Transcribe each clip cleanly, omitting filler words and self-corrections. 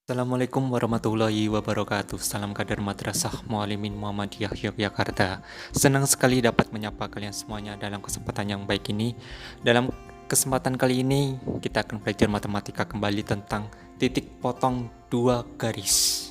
Assalamualaikum warahmatullahi wabarakatuh. Salam kader Madrasah Muallimin Muhammadiyah Yogyakarta. Senang sekali dapat menyapa kalian semuanya dalam kesempatan yang baik ini. Dalam kesempatan kali ini kita akan belajar matematika kembali tentang titik potong dua garis.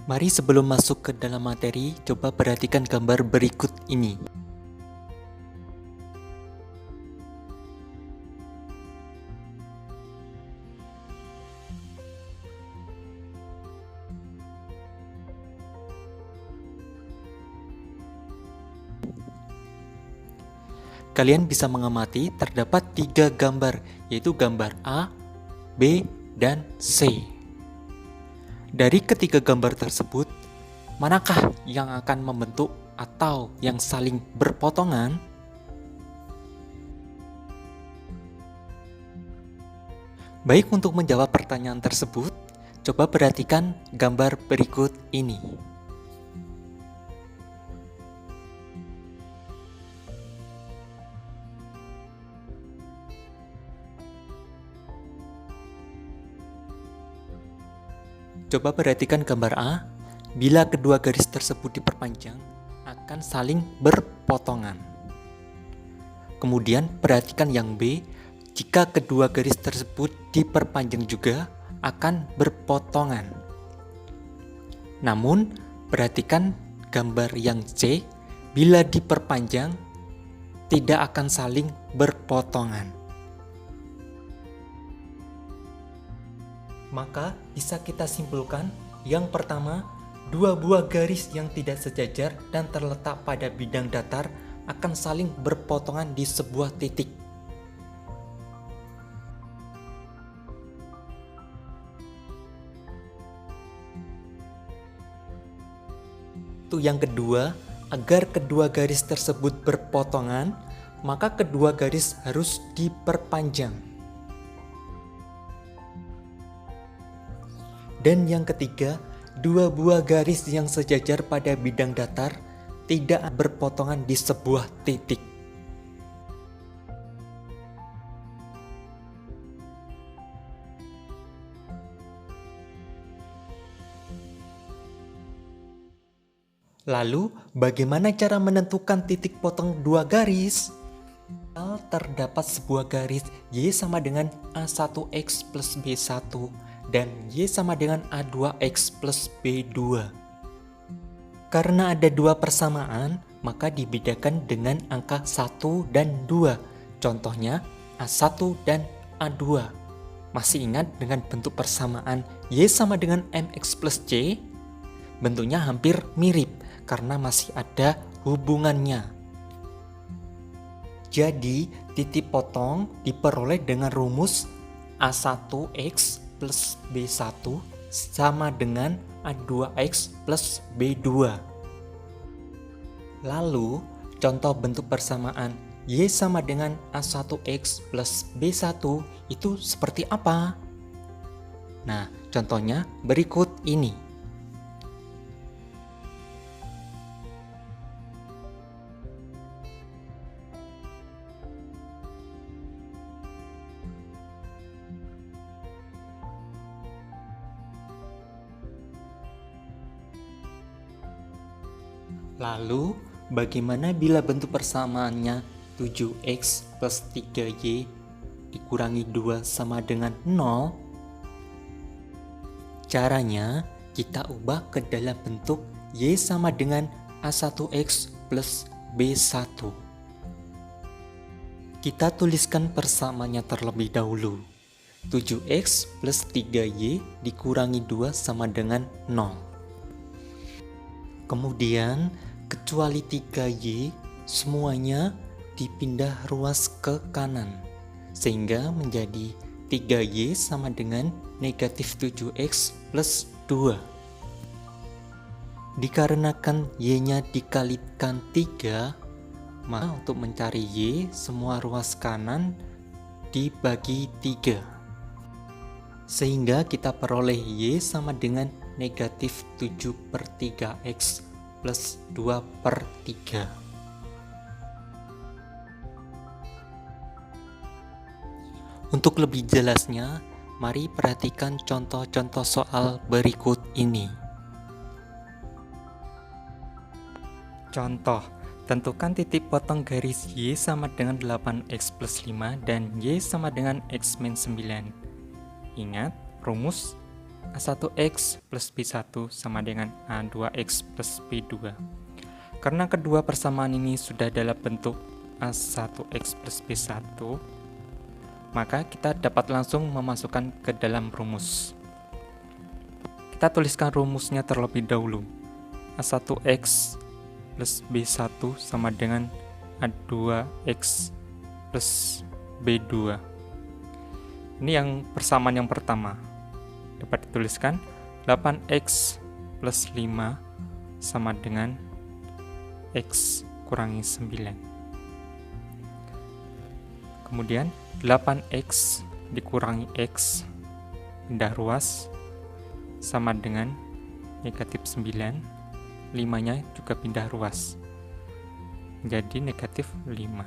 Mari sebelum masuk ke dalam materi, coba perhatikan gambar berikut ini. Kalian bisa mengamati terdapat 3 gambar, yaitu gambar A, B, dan C. Dari ketiga gambar tersebut, manakah yang akan membentuk atau yang saling berpotongan? Baik, untuk menjawab pertanyaan tersebut, coba perhatikan gambar berikut ini. Coba perhatikan gambar A. Bila kedua garis tersebut diperpanjang, akan saling berpotongan. Kemudian perhatikan yang B. Jika kedua garis tersebut diperpanjang juga, akan berpotongan. Namun, perhatikan gambar yang C. Bila diperpanjang, tidak akan saling berpotongan. Maka bisa kita simpulkan, yang pertama, dua buah garis yang tidak sejajar dan terletak pada bidang datar akan saling berpotongan di sebuah titik. Yang kedua, agar kedua garis tersebut berpotongan, maka kedua garis harus diperpanjang. Dan yang ketiga, dua buah garis yang sejajar pada bidang datar tidak berpotongan di sebuah titik. Lalu, bagaimana cara menentukan titik potong dua garis? Terdapat sebuah garis Y sama dengan A1X plus B1 dan Y sama dengan A2X plus B2. Karena ada dua persamaan, maka dibedakan dengan angka 1 dan 2. Contohnya A1 dan A2. Masih ingat dengan bentuk persamaan Y sama dengan MX plus C? Bentuknya hampir mirip karena masih ada hubungannya. Jadi, titik potong diperoleh dengan rumus A1X plus B1 sama dengan A2X plus B2. Lalu, contoh bentuk persamaan Y sama dengan A1X plus B1 itu seperti apa? Nah, contohnya berikut ini. Lalu, bagaimana bila bentuk persamaannya 7x plus 3y dikurangi 2 sama dengan 0? Caranya, kita ubah ke dalam bentuk y sama dengan A1x plus B1. Kita tuliskan persamaannya terlebih dahulu. 7x plus 3y dikurangi 2 sama dengan 0. Kemudian, kecuali 3y, semuanya dipindah ruas ke kanan, sehingga menjadi 3y sama dengan negatif 7x plus 2. Dikarenakan y-nya dikalikan 3, maka untuk mencari y, semua ruas kanan dibagi 3. Sehingga kita peroleh y sama dengan negatif 7/3x plus 2/3. Untuk lebih jelasnya, mari perhatikan contoh-contoh soal berikut ini. Contoh, tentukan titik potong garis Y sama dengan 8X plus 5 dan Y sama dengan X min 9. Ingat, rumus A1X plus B1 sama dengan A2X plus B2. Karena kedua persamaan ini sudah dalam bentuk A1X plus B1, maka kita dapat langsung memasukkan ke dalam rumus. Kita tuliskan rumusnya terlebih dahulu. A1X plus B1 sama dengan A2X plus B2. Ini yang persamaan yang pertama. Dapat dituliskan 8X plus 5 sama dengan X kurangi 9. Kemudian 8X dikurangi X pindah ruas sama dengan negatif 9. 5-nya juga pindah ruas menjadi negatif 5.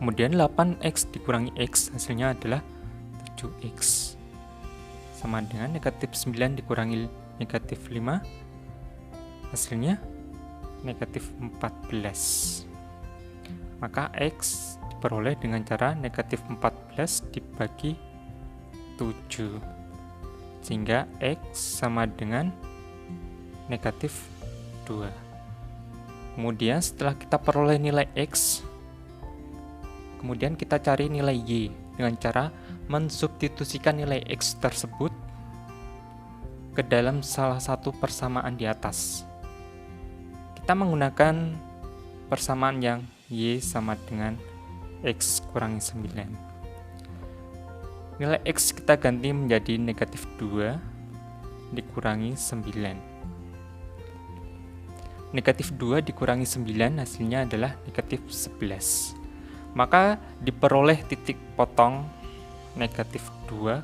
Kemudian 8X dikurangi X hasilnya adalah 7X sama dengan negatif 9 dikurangi negatif 5 hasilnya negatif 14. Maka X diperoleh dengan cara negatif 14 dibagi 7 sehingga X sama dengan negatif 2. Kemudian setelah kita peroleh nilai X, kemudian kita cari nilai Y dengan cara mensubstitusikan nilai X tersebut ke dalam salah satu persamaan di atas. Kita menggunakan persamaan yang Y sama dengan X kurangi 9. Nilai X kita ganti menjadi negatif 2 dikurangi 9. Negatif 2 dikurangi 9 hasilnya adalah negatif 11. Maka diperoleh titik potong negatif 2,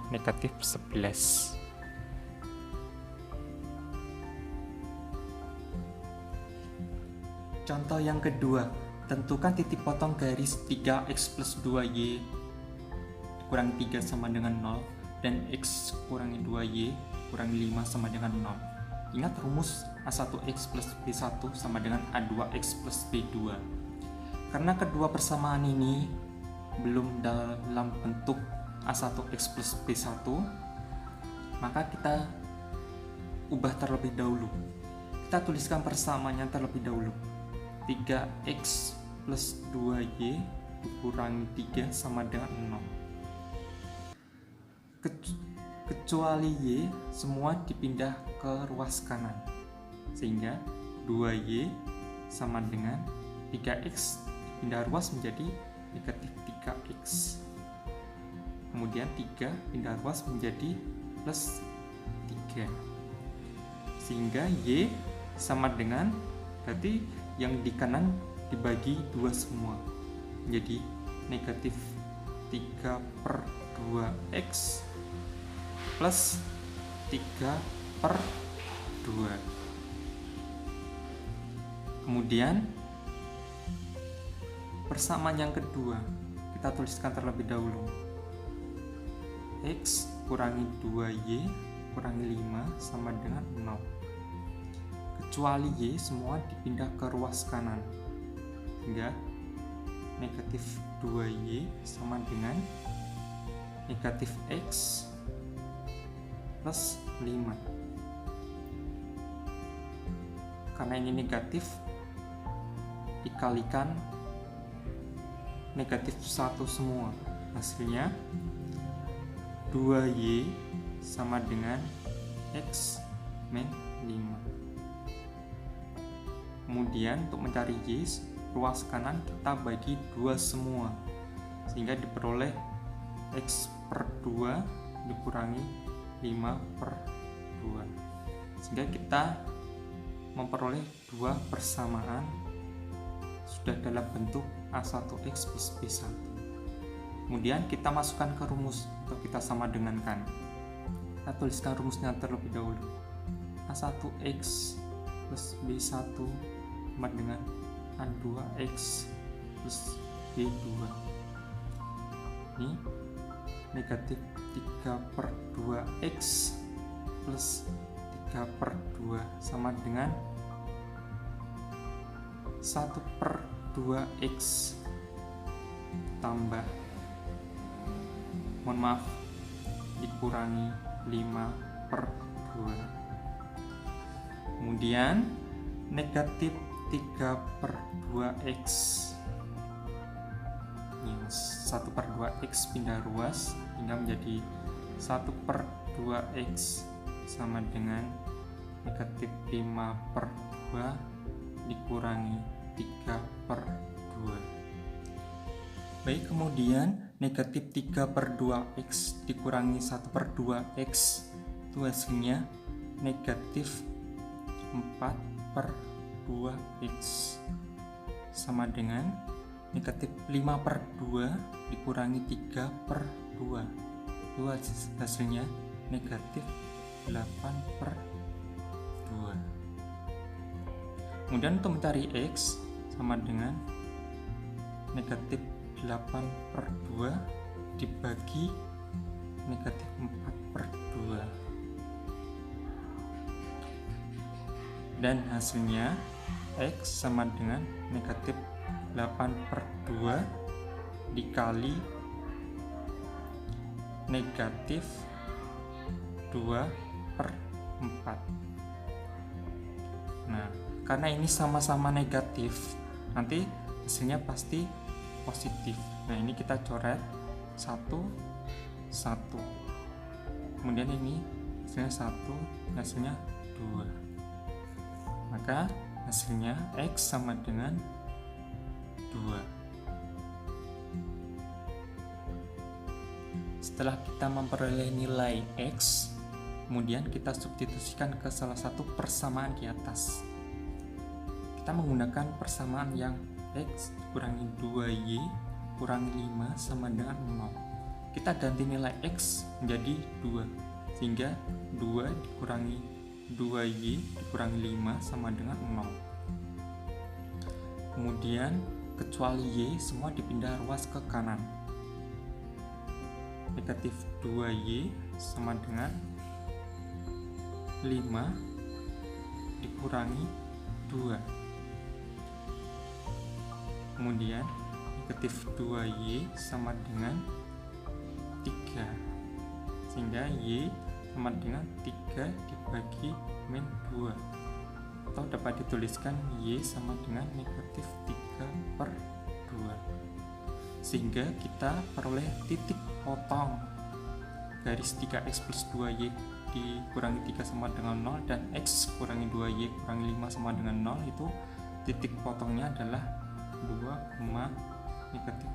negatif 11. Contoh yang kedua, tentukan titik potong garis 3X plus 2Y kurangi 3 sama dengan 0 dan X kurangi 2Y kurangi 5 sama dengan 0. Ingat rumus A1X plus B1 sama dengan A2X plus B2. Karena kedua persamaan ini belum dalam bentuk A1X plus B1, maka kita ubah terlebih dahulu. Kita tuliskan persamaannya terlebih dahulu. 3X plus 2Y dikurangi 3 sama dengan 0. Kecuali Y semua dipindah ke ruas kanan, sehingga 2Y sama dengan 3X pindah ruas menjadi negatif 3X. Kemudian 3 pindah ruas menjadi plus 3, sehingga Y sama dengan, berarti yang di kanan dibagi 2 semua menjadi negatif 3/2X plus 3/2. Kemudian persamaan yang kedua kita tuliskan terlebih dahulu. X kurangi 2Y kurangi 5 sama dengan 0. Kecuali Y semua dipindah ke ruas kanan, hingga negatif 2Y sama dengan negatif X plus 5. Karena ini negatif, dikalikan negatif 1 semua, hasilnya 2Y sama dengan X min 5. Kemudian untuk mencari Y, ruas kanan kita bagi 2 semua, sehingga diperoleh X per 2 dikurangi 5/2, sehingga kita memperoleh 2 persamaan sudah dalam bentuk A1X plus B1. Kemudian kita masukkan ke rumus untuk kita sama dengankan. Kita tuliskan rumusnya terlebih dahulu. A1X plus plus B1 sama dengan A2X plus B2. Ini negatif 3/2X plus 3/2 sama dengan 1/2X tambah, mohon maaf, dikurangi 5/2. Kemudian negatif 3/2X, yang 1/2X pindah ruas hingga menjadi 1/2X sama dengan negatif 5/2 dikurangi 3/2. Baik, kemudian negatif 3/2X dikurangi 1/2X itu hasilnya negatif 4/2X sama dengan negatif 5/2 dikurangi 3/2 itu hasilnya negatif 8/2. Kemudian untuk mencari X sama dengan negatif 8/2 dibagi negatif 4/2 dan hasilnya X sama dengan negatif 8/2 dikali negatif 2/4. Nah, karena ini sama-sama negatif, nanti hasilnya pasti positif. Nah, ini kita coret 1, 1. Kemudian ini hasilnya 1, hasilnya 2. Maka hasilnya X sama dengan 2. Setelah kita memperoleh nilai X, kemudian kita substitusikan ke salah satu persamaan di atas. Kita menggunakan persamaan yang X kurangi 2Y kurangi 5 sama dengan 0. Kita ganti nilai X menjadi 2, sehingga 2 dikurangi 2Y dikurangi 5 sama dengan 0. Kemudian kecuali Y semua dipindah ruas ke kanan. Negatif 2Y sama dengan 5 dikurangi 2. Kemudian negatif 2Y sama dengan 3, sehingga Y sama dengan 3 dibagi min 2, atau dapat dituliskan Y sama dengan negatif 3/2, sehingga kita peroleh titik potong garis 3X plus 2Y dikurangi 3 sama dengan 0 dan X kurangi 2Y kurangi 5 sama dengan 0, itu titik potongnya adalah 2, negatif